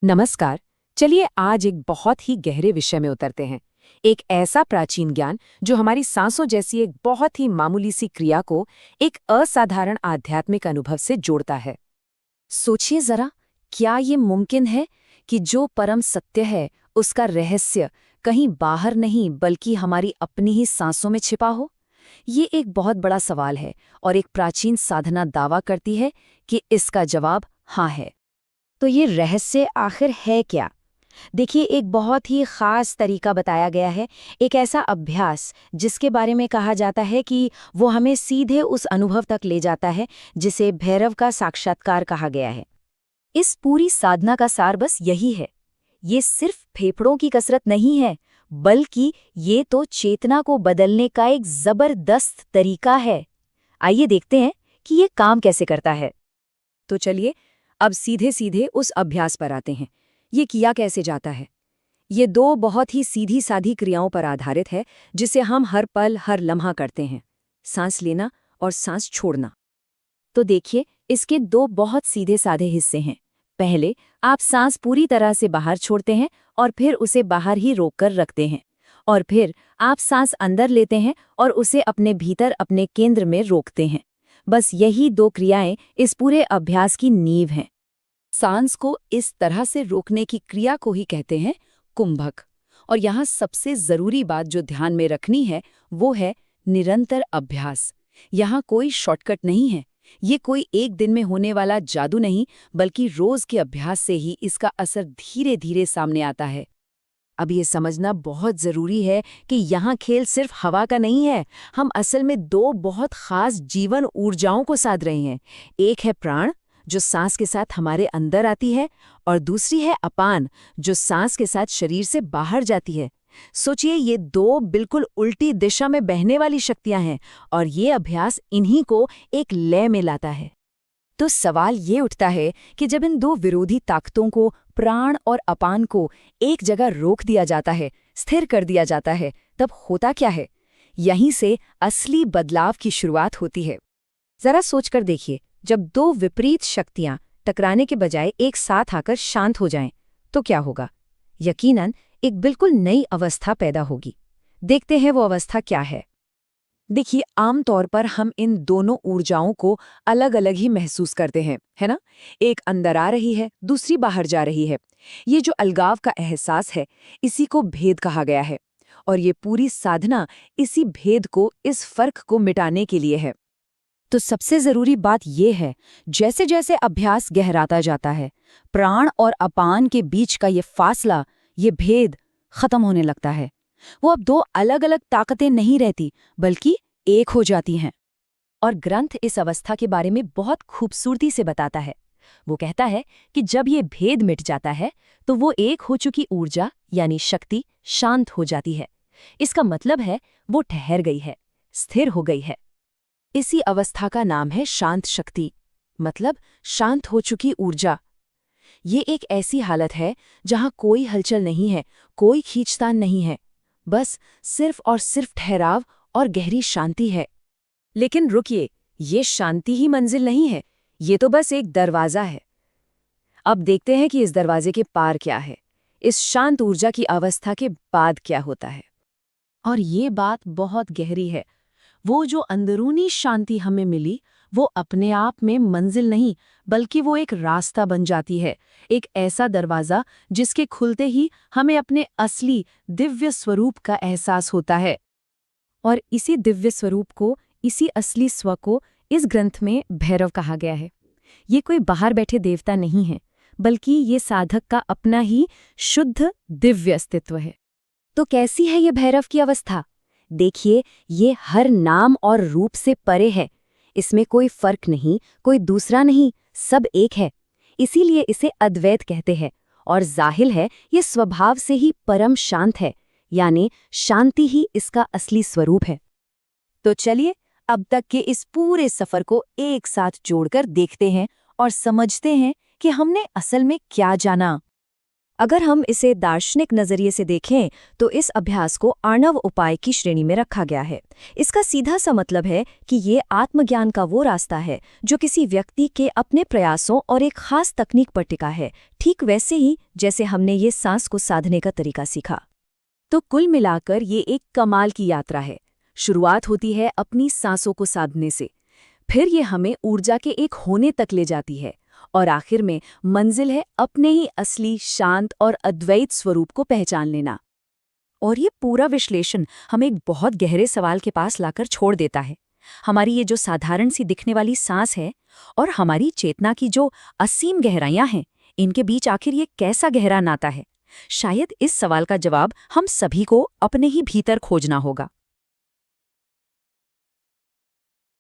नमस्कार। चलिए आज एक बहुत ही गहरे विषय में उतरते हैं। एक ऐसा प्राचीन ज्ञान जो हमारी सांसों जैसी एक बहुत ही मामूली सी क्रिया को एक असाधारण आध्यात्मिक अनुभव से जोड़ता है। सोचिए जरा, क्या ये मुमकिन है कि जो परम सत्य है उसका रहस्य कहीं बाहर नहीं बल्कि हमारी अपनी ही सांसों में छिपा हो? ये एक बहुत बड़ा सवाल है और एक प्राचीन साधना दावा करती है कि इसका जवाब हाँ है। तो ये रहस्य आखिर है क्या? देखिए, एक बहुत ही खास तरीका बताया गया है, एक ऐसा अभ्यास जिसके बारे में कहा जाता है कि वो हमें सीधे उस अनुभव तक ले जाता है जिसे भैरव का साक्षात्कार कहा गया है। इस पूरी साधना का सार बस यही है। ये सिर्फ फेफड़ों की कसरत नहीं है, बल्कि ये तो चेतना को बदलने का एक जबरदस्त तरीका है। आइए देखते हैं कि ये काम कैसे करता है। तो चलिए अब सीधे सीधे उस अभ्यास पर आते हैं। ये किया कैसे जाता है? ये दो बहुत ही सीधी साधी क्रियाओं पर आधारित है जिसे हम हर पल हर लम्हा करते हैं, सांस लेना और सांस छोड़ना। तो देखिए, इसके दो बहुत सीधे साधे हिस्से हैं। पहले आप सांस पूरी तरह से बाहर छोड़ते हैं और फिर उसे बाहर ही रोककर रखते हैं, और फिर आप सांस अंदर लेते हैं और उसे अपने भीतर अपने केंद्र में रोकते हैं। बस यही दो क्रियाएं इस पूरे अभ्यास की नींव हैं। सांस को इस तरह से रोकने की क्रिया को ही कहते हैं कुंभक। और यहाँ सबसे जरूरी बात जो ध्यान में रखनी है वो है निरंतर अभ्यास। यहाँ कोई शॉर्टकट नहीं है, ये कोई एक दिन में होने वाला जादू नहीं, बल्कि रोज के अभ्यास से ही इसका असर धीरे धीरे सामने आता है। अब ये समझना बहुत जरूरी है कि यहाँ खेल सिर्फ हवा का नहीं है। हम असल में दो बहुत खास जीवन ऊर्जाओं को साध रहे हैं। एक है प्राण, जो सांस के साथ हमारे अंदर आती है, और दूसरी है अपान, जो सांस के साथ शरीर से बाहर जाती है। सोचिए, ये दो बिल्कुल उल्टी दिशा में बहने वाली शक्तियां हैं, और ये अभ्यास इन्हीं को एक लय में लाता है। तो सवाल ये उठता है कि जब इन दो विरोधी ताकतों को, प्राण और अपान को, एक जगह रोक दिया जाता है, स्थिर कर दिया जाता है, तब होता क्या है? यहीं से असली बदलाव की शुरुआत होती है। जरा सोचकर देखिए, जब दो विपरीत शक्तियां टकराने के बजाय एक साथ आकर शांत हो जाएं, तो क्या होगा? यकीनन एक बिल्कुल नई अवस्था पैदा होगी। देखते हैं वो अवस्था क्या है। देखिए, आमतौर पर हम इन दोनों ऊर्जाओं को अलग अलग ही महसूस करते हैं, है ना? एक अंदर आ रही है, दूसरी बाहर जा रही है। ये जो अलगाव का एहसास है, इसी को भेद कहा गया है। और ये पूरी साधना इसी भेद को, इस फर्क को मिटाने के लिए है। तो सबसे जरूरी बात यह है, जैसे जैसे अभ्यास गहराता जाता है, प्राण और अपान के बीच का ये फासला, ये भेद खत्म होने लगता है। वो अब दो अलग अलग ताकतें नहीं रहती, बल्कि एक हो जाती हैं। और ग्रंथ इस अवस्था के बारे में बहुत खूबसूरती से बताता है। वो कहता है कि जब ये भेद मिट जाता है तो वो एक हो चुकी ऊर्जा यानी शक्ति शांत हो जाती है। इसका मतलब है वो ठहर गई है, स्थिर हो गई है। इसी अवस्था का नाम है शांत शक्ति, मतलब शांत हो चुकी ऊर्जा। ये एक ऐसी हालत है जहां कोई हलचल नहीं है, कोई खींचतान नहीं है, बस सिर्फ और सिर्फ ठहराव और गहरी शांति है। लेकिन रुकिए, ये शांति ही मंजिल नहीं है, ये तो बस एक दरवाजा है। अब देखते हैं कि इस दरवाजे के पार क्या है, इस शांत ऊर्जा की अवस्था के बाद क्या होता है। और ये बात बहुत गहरी है। वो जो अंदरूनी शांति हमें मिली, वो अपने आप में मंजिल नहीं, बल्कि वो एक रास्ता बन जाती है, एक ऐसा दरवाज़ा जिसके खुलते ही हमें अपने असली दिव्य स्वरूप का एहसास होता है। और इसी दिव्य स्वरूप को, इसी असली स्व को इस ग्रंथ में भैरव कहा गया है। ये कोई बाहर बैठे देवता नहीं है, बल्कि ये साधक का अपना ही शुद्ध दिव्य अस्तित्व है। तो कैसी है ये भैरव की अवस्था? देखिए, ये हर नाम और रूप से परे है। इसमें कोई फर्क नहीं, कोई दूसरा नहीं, सब एक है। इसीलिए इसे अद्वैत कहते हैं। और जाहिर है, ये स्वभाव से ही परम शांत है, यानी शांति ही इसका असली स्वरूप है। तो चलिए अब तक के इस पूरे सफर को एक साथ जोड़कर देखते हैं और समझते हैं कि हमने असल में क्या जाना। अगर हम इसे दार्शनिक नजरिए से देखें तो इस अभ्यास को अर्णव उपाय की श्रेणी में रखा गया है। इसका सीधा सा मतलब है कि ये आत्मज्ञान का वो रास्ता है जो किसी व्यक्ति के अपने प्रयासों और एक खास तकनीक पर टिका है, ठीक वैसे ही जैसे हमने ये सांस को साधने का तरीका सीखा। तो कुल मिलाकर ये एक कमाल की यात्रा है। शुरुआत होती है अपनी सांसों को साधने से, फिर ये हमें ऊर्जा के एक होने तक ले जाती है, और आखिर में मंजिल है अपने ही असली शांत और अद्वैत स्वरूप को पहचान लेना। और ये पूरा विश्लेषण हमें एक बहुत गहरे सवाल के पास लाकर छोड़ देता है। हमारी ये जो साधारण सी दिखने वाली सांस है और हमारी चेतना की जो असीम गहराइयां हैं, इनके बीच आखिर ये कैसा गहरा नाता है? शायद इस सवाल का जवाब हम सभी को अपने ही भीतर खोजना होगा।